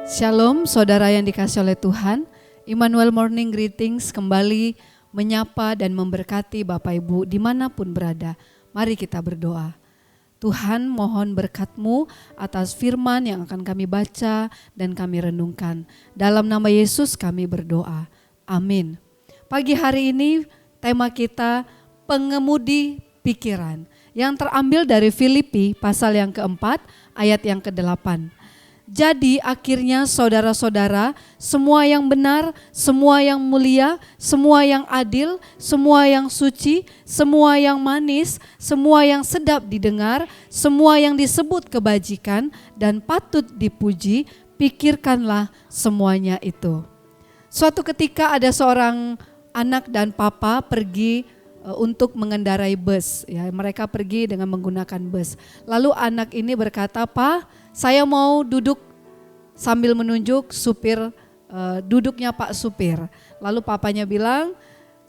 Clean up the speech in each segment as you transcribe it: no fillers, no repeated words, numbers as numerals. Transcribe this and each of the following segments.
Shalom saudara yang dikasihi oleh Tuhan. Immanuel Morning Greetings kembali menyapa dan memberkati Bapak Ibu dimanapun berada. Mari kita berdoa. Tuhan, mohon berkat-Mu atas firman yang akan kami baca dan kami renungkan. Dalam nama Yesus kami berdoa. Amin. Pagi hari ini tema kita pengemudi pikiran yang terambil dari Filipi pasal yang keempat ayat yang ke-8. Jadi akhirnya saudara-saudara, semua yang benar, semua yang mulia, semua yang adil, semua yang suci, semua yang manis, semua yang sedap didengar, semua yang disebut kebajikan dan patut dipuji, pikirkanlah semuanya itu. Suatu ketika ada seorang anak dan papa pergi untuk mengendarai bus. Ya, mereka pergi dengan menggunakan bus. Lalu anak ini berkata, "Pak, saya mau duduk," sambil menunjuk supir, duduknya Pak supir. Lalu papanya bilang,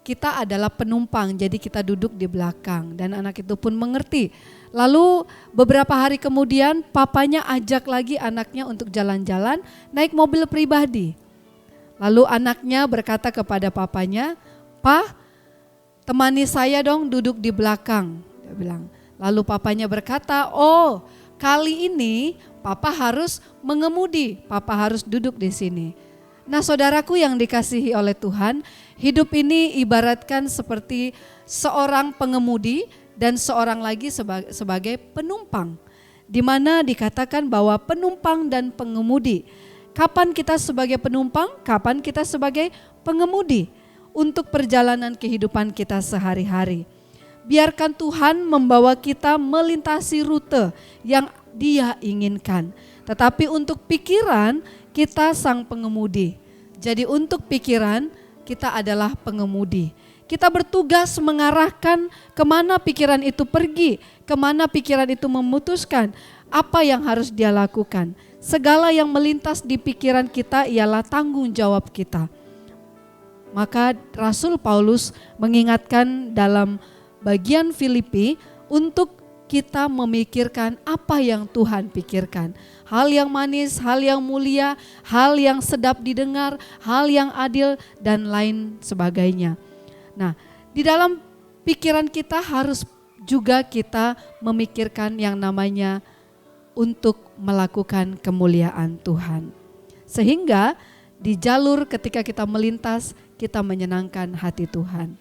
"Kita adalah penumpang, jadi kita duduk di belakang." Dan anak itu pun mengerti. Lalu beberapa hari kemudian papanya ajak lagi anaknya untuk jalan-jalan naik mobil pribadi. Lalu anaknya berkata kepada papanya, "Pak, temani saya dong duduk di belakang," dia bilang. Lalu papanya berkata, "Oh, kali ini papa harus mengemudi, papa harus duduk di sini." Nah, saudaraku yang dikasihi oleh Tuhan, hidup ini ibaratkan seperti seorang pengemudi dan seorang lagi sebagai penumpang. Di mana dikatakan bahwa penumpang dan pengemudi. Kapan kita sebagai penumpang, kapan kita sebagai pengemudi untuk perjalanan kehidupan kita sehari-hari. Biarkan Tuhan membawa kita melintasi rute yang Dia inginkan. Tetapi untuk pikiran kita sang pengemudi. Jadi untuk pikiran kita adalah pengemudi. Kita bertugas mengarahkan kemana pikiran itu pergi, kemana pikiran itu memutuskan, apa yang harus dia lakukan. Segala yang melintas di pikiran kita ialah tanggung jawab kita. Maka Rasul Paulus mengingatkan dalam bagian Filipi untuk kita memikirkan apa yang Tuhan pikirkan. Hal yang manis, hal yang mulia, hal yang sedap didengar, hal yang adil dan lain sebagainya. Nah, di dalam pikiran kita harus juga kita memikirkan yang namanya untuk melakukan kemuliaan Tuhan. Sehingga di jalur ketika kita melintas, kita menyenangkan hati Tuhan.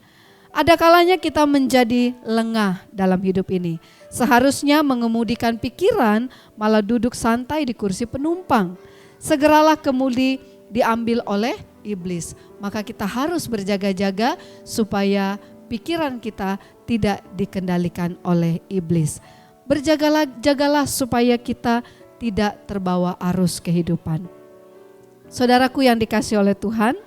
Ada kalanya kita menjadi lengah dalam hidup ini. Seharusnya mengemudikan pikiran, malah duduk santai di kursi penumpang. Segeralah kemudi diambil oleh iblis. Maka kita harus berjaga-jaga supaya pikiran kita tidak dikendalikan oleh iblis. Berjagalah supaya kita tidak terbawa arus kehidupan. Saudaraku yang dikasihi oleh Tuhan,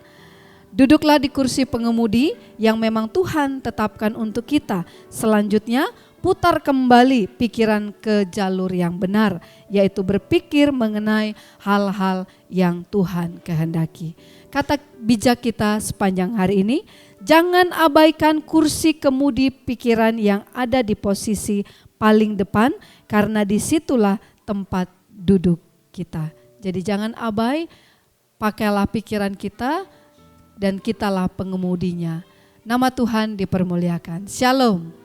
duduklah di kursi pengemudi yang memang Tuhan tetapkan untuk kita. Selanjutnya, putar kembali pikiran ke jalur yang benar, yaitu berpikir mengenai hal-hal yang Tuhan kehendaki. Kata bijak kita sepanjang hari ini, jangan abaikan kursi kemudi pikiran yang ada di posisi paling depan, karena disitulah tempat duduk kita. Jadi jangan abai, pakailah pikiran kita, dan kitalah pengemudinya. Nama Tuhan dipermuliakan. Shalom.